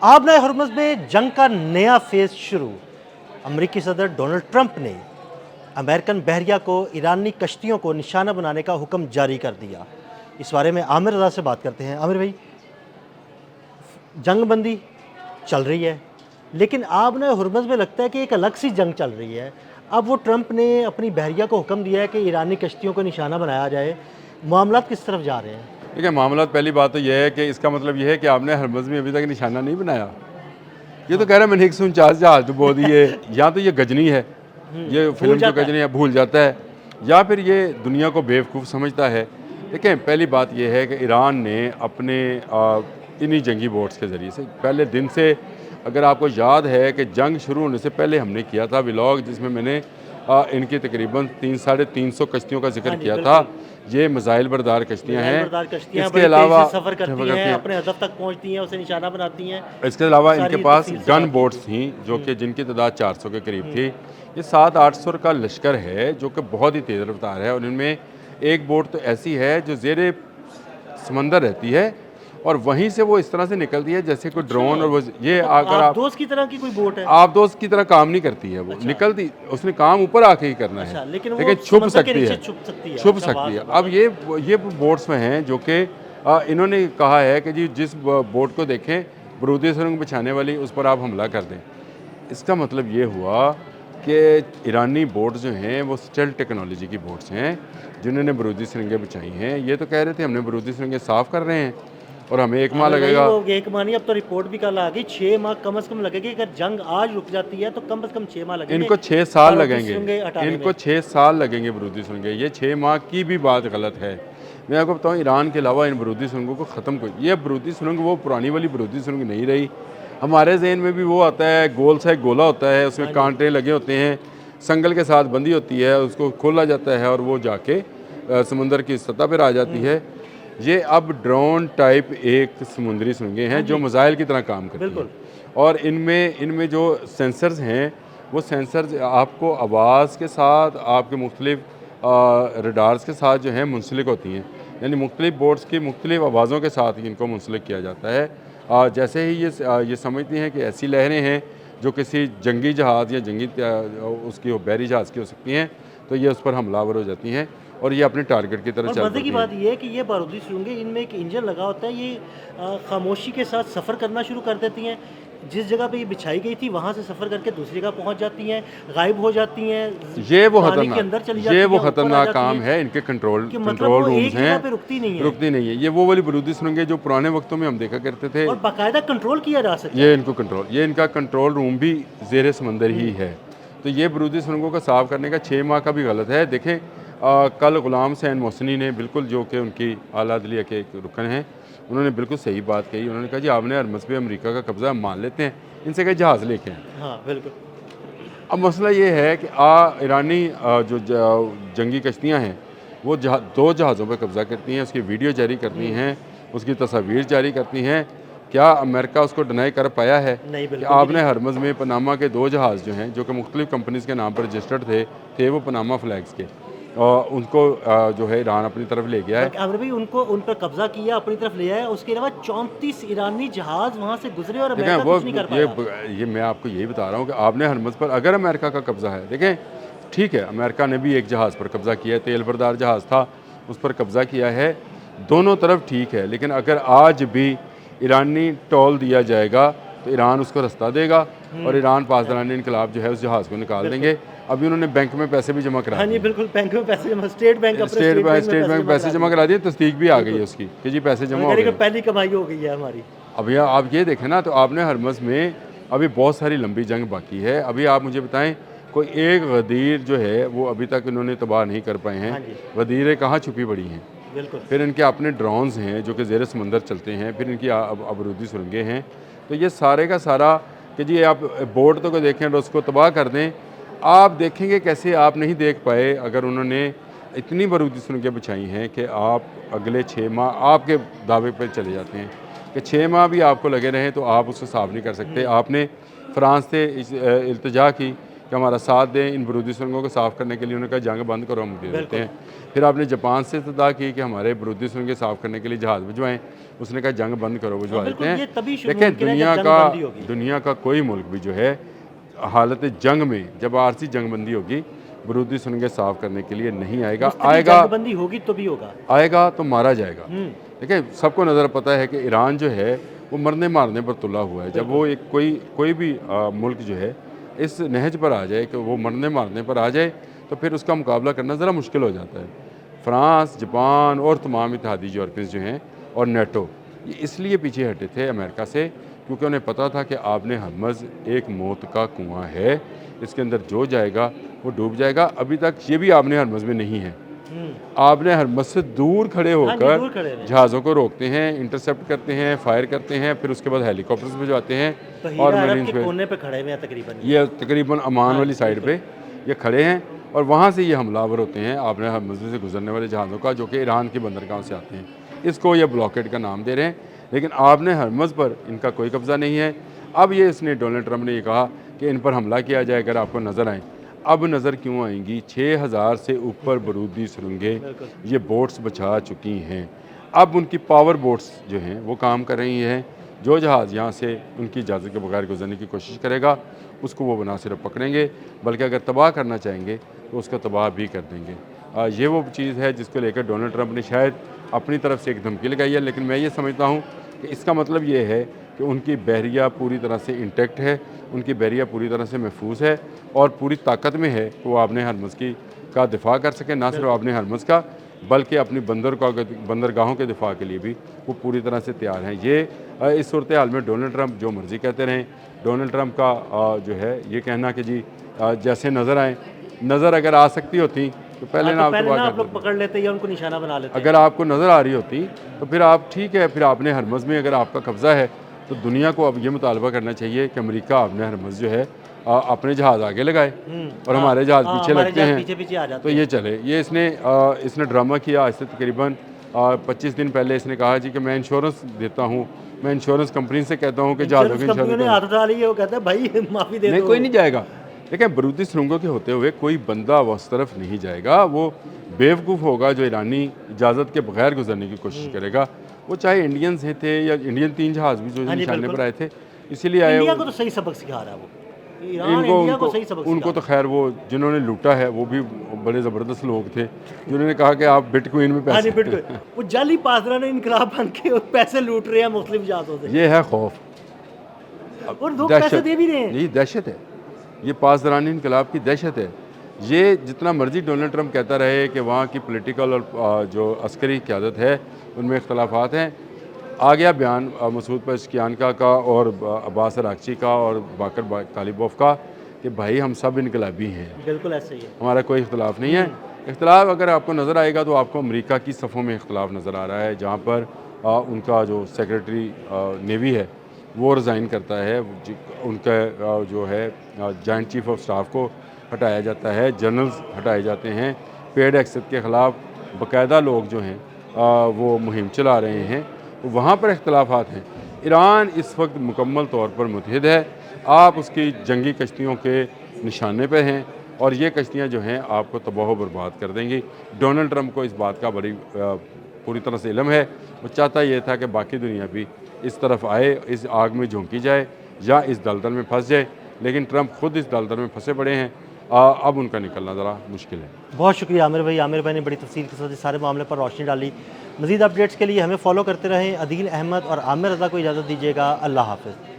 आबना हरमुज़ में जंग का नया फेज़ शुरू। अमरीकी सदर डोनाल्ड ट्रंप ने अमेरिकन बहरिया को ईरानी कश्तियों को निशाना बनाने का हुक्म जारी कर दिया। इस बारे में आमिर रज़ा से बात करते हैं। आमिर भाई, जंग बंदी चल रही है, लेकिन आबना हरमुज़ में लगता है कि एक अलग सी जंग चल रही है। अब वो ट्रंप ने अपनी बहरिया को हुक्म दिया है कि ईरानी कश्तियों को निशाना बनाया जाए। मामला किस तरफ जा रहे हैं? ठीक है, मामला पहली बात तो यह है कि इसका मतलब यह है कि आपने हरमुज़ में अभी तक निशाना नहीं बनाया। ये तो कह रहा है मैंने 149 जहाज डुबो दिए, या तो ये गजनी है, ये फिल्म जो गजनी है भूल जाता है, या फिर ये दुनिया को बेवकूफ़ समझता है। देखें, पहली बात यह है कि ईरान ने अपने इन्हीं जंगी बोट्स के ज़रिए से पहले दिन से, अगर आपको याद है कि जंग शुरू होने से पहले हमने किया था व्लॉग, जिसमें मैंने इनकी तकरीबन 300-350 कश्तियों का जिक्र किया था। ये मिसाइल बरदार कश्तियाँ हैं। इसके अलावा सफ़र करती हैं, अपने हदफ तक पहुंचती हैं, उसे निशाना बनाती हैं। इसके अलावा इनके पास गन बोट्स थी जो कि जिनकी तादाद 400 के करीब थी। ये 700-800 का लश्कर है जो कि बहुत ही तेज़ रफ्तार है, और इनमें एक बोट तो ऐसी है जो ज़ेरे समंदर रहती है और वहीं से वो इस तरह से निकलती है जैसे कोई ड्रोन। और वो ये अगर आप दोस्त की तरह की कोई बोट है, आप दोस्त की तरह काम नहीं करती है, वो निकलती, उसने काम ऊपर आके ही करना है, लेकिन छुप सकती है। अब ये बोट्स में हैं जो कि इन्होंने कहा है कि जी जिस बोट को देखें बरूदी सुरंग बिछाने वाली, उस पर आप हमला कर दें। इसका मतलब ये हुआ कि ईरानी बोट्स जो हैं वो स्टेल्थ टेक्नोलॉजी की बोट्स हैं जिन्होंने बरूदी सुरंगें बिछाई हैं। ये तो कह रहे थे हमने बरूदी सुरंगें साफ़ कर रहे हैं और हमें 1 माह लगेगा। 1 माह नहीं, अब तो रिपोर्ट भी कल आ गई, 6 माह कम से कम लगेगी। अगर जंग आज रुक जाती है तो कम से कम 6 माह लगेंगे। इनको 6 साल लगेंगे, इनको 6 साल लगेंगे बरूदी सुरंगें। ये 6 माह की भी बात गलत है। मैं आपको बताऊँ, ईरान के अलावा इन बरूदी सुरंगों को ख़त्म कर, ये बरूदी सुरंग वो पुरानी वाली बरूदी सुरंग नहीं रही। हमारे जहन में भी वो आता है, गोल सा एक गोला होता है, उसमें कांटे लगे होते हैं, संगल के साथ बंधी होती है, उसको खोला जाता है और वो जाके समुंदर की सतह पर आ जाती है। ये अब ड्रोन टाइप एक समुद्री सुरंगें हैं जो मिसाइल की तरह काम करती हैं, और इनमें जो सेंसर्स हैं वो सेंसर्स आपको आवाज़ के साथ, आपके मुख्तलिफ रडार्स के साथ जो है मुंसलिक होती हैं, यानी मुख्तलिफ बोट्स की मुख्तलिफ आवाज़ों के साथ ही इनको मुंसलिक किया जाता है। जैसे ही ये समझती हैं कि ऐसी लहरें हैं जो किसी जंगी जहाज़ या जंगी उसकी बहरी जहाज़ की हो सकती हैं, तो ये उस पर हमलावर हो जाती हैं और ये अपने टारगेट की तरफ चल पड़ती हैं। मज़े की बात यह है कि ये बारूदी सुरंगें, इनमें एक इंजन लगा होता है, ये खामोशी के साथ सफ़र करना शुरू कर देती हैं। जिस जगह पे ये बिछाई गई थी वहाँ से सफ़र करके दूसरी जगह पहुँच जाती हैं, गायब हो जाती हैं। ये वो खतरनाक काम है। इनके कंट्रोल रूम्स हैं, रुकती नहीं है। ये वो वाली बरूदी सुरंगें जो पुराने वक्तों में हम देखा करते थे, और बाकायदा कंट्रोल किया जा सकता है। ये इनका कंट्रोल रूम भी ज़ेरे समंदर ही है। तो ये बरूदी सुरंगों का साफ़ करने का 6 माह का भी गलत है। देखें, कल गुलाम हुसैन मोहसिनी ने बिल्कुल, जो कि उनकी आला अदलिया के एक रुकन हैं, उन्होंने बिल्कुल सही बात कही। उन्होंने कहा जी आपने हरमुज़ पे अमेरिका का कब्ज़ा मान लेते हैं, इनसे कहीं जहाज़ लेके आए। हाँ बिल्कुल। अब मसला ये है कि ईरानी जो जंगी कश्तियाँ हैं वो 2 जहाज़ों पर कब्ज़ा करती हैं, उसकी वीडियो जारी करती हैं, उसकी तस्वीर जारी करती हैं। क्या अमेरिका उसको डिनाई कर पाया है कि आपने हरमुज़ में पनामा के 2 जहाज़ जो हैं, जो कि मुख्तलिफ कंपनीज़ के नाम पर रजिस्टर्ड थे वो पनामा फ्लैग्स के, और उनको जो है ईरान अपनी तरफ ले गया है। अमर भाई, उन पर कब्जा किया, अपनी तरफ ले आया। उसके अलावा 34 ईरानी जहाज़ वहाँ से गुजरे और अमेरिका कुछ नहीं कर पाया। ये मैं आपको यही बता रहा हूँ कि आपने हरमुज़ पर अगर अमेरिका का कब्ज़ा है, देखें ठीक है, अमेरिका ने भी एक जहाज़ पर कब्ज़ा किया है, तेल बरदार जहाज़ था, उस पर कब्ज़ा किया है। दोनों तरफ ठीक है, लेकिन अगर आज भी ईरानी टोल दिया जाएगा तो ईरान उसको रास्ता देगा और ईरान पासदारानी इनकलाब जो है उस जहाज़ को निकाल देंगे। अभी उन्होंने बैंक में पैसे भी जमा करा दिए। बिल्कुल, बैंक में पैसे जमा, स्टेट बैंक पैसे जमा करा दिए, तस्दीक भी आ गई है उसकी कि जी पैसे जमा हो गए, पहली कमाई हो गई है हमारी। अभी आप ये देखें ना, तो आपने हरमुज़ में अभी बहुत सारी लंबी जंग बाकी है। अभी आप मुझे बताएं, कोई एक गदीर जो है वो अभी तक इन्होंने तबाह नहीं कर पाए हैं। गदीरें कहाँ छुपी पड़ी हैं। फिर इनके अपने ड्रोन्स हैं जो कि ज़ेरे समंदर चलते हैं, फिर इनकी बरूदी सुरंगें हैं। तो ये सारे का सारा कि जी आप बोर्ड तो को देखें और उसको तबाह कर दें, आप देखेंगे कैसे आप नहीं देख पाए। अगर उन्होंने इतनी बरूदी सुरंगें बिछाई हैं कि आप अगले 6 माह आपके दावे पर चले जाते हैं कि 6 माह भी आपको लगे रहें तो आप उसको साफ़ नहीं कर सकते। आपने फ्रांस से इल्तिजा की कि हमारा साथ दें इन बरूदी सुरंगों को साफ़ करने के लिए, उन्होंने कहा जंग बंद करो, हम दे देते हैं। फिर आपने जापान से इल्तिजा की कि हमारे बरूदी सुरंगें साफ़ करने के लिए जहाज़ भिजवाएँ, उसने कहा जंग बंद करो, वो जो आते बिल्कुल, ये तभी हैं। शुरू देखें मुमकिन है जब जंग बंदी होगी। दुनिया का कोई मुल्क भी जो है हालत जंग में जब आरसी जंग बंदी होगी बरूदी सुरंगें साफ करने के लिए नहीं आएगा। जंग बंदी होगी तो भी होगा। आएगा तो मारा जाएगा। देखिए सबको नज़र पता है कि ईरान जो है वो मरने मारने पर तुला हुआ है। जब वो एक कोई भी मुल्क जो है इस नहज पर आ जाए कि वो मरने मारने पर आ जाए तो फिर उसका मुकाबला करना ज़रा मुश्किल हो जाता है। फ्रांस, जापान और तमाम इत्तेहादी यूरोपियंस जो हैं और नेटो ये इसलिए पीछे हटे थे अमेरिका से क्योंकि उन्हें पता था कि आपने हरमज़ एक मौत का कुआं है, इसके अंदर जो जाएगा वो डूब जाएगा। अभी तक ये भी आपने हरमज़ में नहीं है। आपने हरमज़ से दूर खड़े होकर जहाज़ों को रोकते हैं, इंटरसेप्ट करते हैं, फायर करते हैं, फिर उसके बाद हेलीकॉप्टर्स भिजवाते हैं तो और मरीन के कोने पे खड़े हुए हैं तकरीबन। ये तकरीबन अमान वाली साइड पे ये खड़े हैं और वहाँ से ये हमलावर होते हैं आपने हरमज़ से गुजरने वाले जहाज़ों का, जो कि ईरान की बंदरगाह से आते हैं। इसको ये ब्लॉकेड का नाम दे रहे हैं, लेकिन आपने हरमज़ पर इनका कोई कब्ज़ा नहीं है। अब ये इसने डोनाल्ड ट्रंप ने ये कहा कि इन पर हमला किया जाए अगर आपको नज़र आए। अब नज़र क्यों आएंगी? 6000 से ऊपर बरूदी सुरंगें ये बोट्स बचा चुकी हैं। अब उनकी पावर बोट्स जो हैं वो काम कर रही हैं। जो जहाज़ यहाँ से उनकी इजाज़त के बगैर गुजरने की कोशिश करेगा उसको वो ना सिर्फ पकड़ेंगे बल्कि अगर तबाह करना चाहेंगे तो उसका तबाह भी कर देंगे। ये वो चीज़ है जिसको लेकर डोनाल्ड ट्रंप ने शायद अपनी तरफ से एक धमकी लगाई है, लेकिन मैं ये समझता हूँ कि इसका मतलब ये है कि उनकी बहरिया पूरी तरह से इंटेक्ट है, उनकी बहरिया पूरी तरह से महफूज है और पूरी ताकत में है कि वो आपने हरमज़ का दिफा कर सकें। ना सिर्फ आपने हरमज़ का बल्कि अपनी बंदरगाहों के दिफा के लिए भी वो पूरी तरह से तैयार हैं। ये इस सूरत हाल में डोनाल्ड ट्रंप जो मर्ज़ी कहते रहें, डोनाल्ड ट्रंप का जो है ये कहना कि जी जैसे नज़र आए, नज़र अगर आ सकती होती तो पहले ना आप लोग पकड़ लेते या उनको निशाना बना लेते। अगर आपको नज़र आ रही होती तो फिर आप ठीक है, फिर आपने हरमज़ में अगर आपका कब्ज़ा है तो दुनिया को अब ये मुतालबा करना चाहिए कि अमेरिका आपने हरमज़ जो है अपने जहाज़ आगे लगाए और हमारे जहाज़ पीछे लगते हैं पीछे आ जाते तो ये चले। ये इसने ड्रामा किया। आज से तकरीबन 25 दिन पहले इसने कहा जी कि मैं इंश्योरेंस देता हूँ, मैं इंश्योरेंस कंपनी से कहता हूँ कि जहाज़ों की इंश्योरेंस हाथ उठा ली है, वो कहता है भाई माफ़ी दे दो। कोई नहीं जाएगा। लेकिन बरूदी सुरंगों के होते हुए कोई बंदा उस तरफ नहीं जाएगा। वो बेवकूफ़ होगा जो ईरानी इजाज़त के बगैर गुजरने की कोशिश करेगा। वो चाहे इंडियन से थे या इंडियन 3 जहाज़ भी जो निशाने पर आए थे इसीलिए आए। इंडिया को तो सही सबक सिखा रहा है वो। उनको तो खैर वो जिन्होंने लूटा है वो भी बड़े ज़बरदस्त लोग थे जिन्होंने कहा कि आप बिटकॉइन में पैसे वो जाली पासदार ने इनकलाब बन के पैसे लूट रहे हैं मुस्लिम जहाज़ों से। ये है खौफ और लोग पैसे दे भी रहे हैं। यही दहशत है, ये पासदारानी इनकलाब की दहशत है। ये जितना मर्जी डोनाल्ड ट्रंप कहता रहे कि वहाँ की पॉलिटिकल और जो अस्करी क़यादत है उनमें इख्तलाफात हैं। आ गया बयान मसूद पेज़ेश्कियान का और अब्बास अरागची का और बाकर कालिबोफ का कि भाई हम सब इनकलाबी हैं। बिल्कुल ऐसे ही है, हमारा कोई इख्तलाफ नहीं है। इख्तलाफ अगर आपको नज़र आएगा तो आपको अमेरिका की सफ़ों में इख्तलाफ नज़र आ रहा है, जहाँ पर उनका जो सेक्रेटरी नेवी है वो रिज़ाइन करता है, उनका जो है जॉइंट चीफ ऑफ स्टाफ को हटाया जाता है, जनरल्स हटाए जाते हैं। पेड एक्सेस के ख़िलाफ़ बाकायदा लोग जो हैं वो मुहिम चला रहे हैं, वहाँ पर इख्तलाफात हैं। ईरान इस वक्त मुकम्मल तौर पर मुतहिद है, आप उसकी जंगी कश्तियों के निशाने पर हैं और ये कश्तियाँ जो हैं आपको तबाह व बर्बाद कर देंगी। डोनाल्ड ट्रंप को इस बात का पूरी तरह से इल्म है। वो चाहता ये था कि बाकी दुनिया भी इस तरफ आए, इस आग में झोंकी जाए या इस दलदल में फंस जाए, लेकिन ट्रंप खुद इस दलदल में फंसे पड़े हैं। अब उनका निकलना ज़रा मुश्किल है। बहुत शुक्रिया आमिर भाई। आमिर भाई ने बड़ी तफसील के साथ इस सारे मामले पर रोशनी डाली। मज़ीद अपडेट्स के लिए हमें फॉलो करते रहें। अदील अहमद और आमिर रज़ा को इजाज़त दीजिएगा। अल्लाह हाफ़िज़।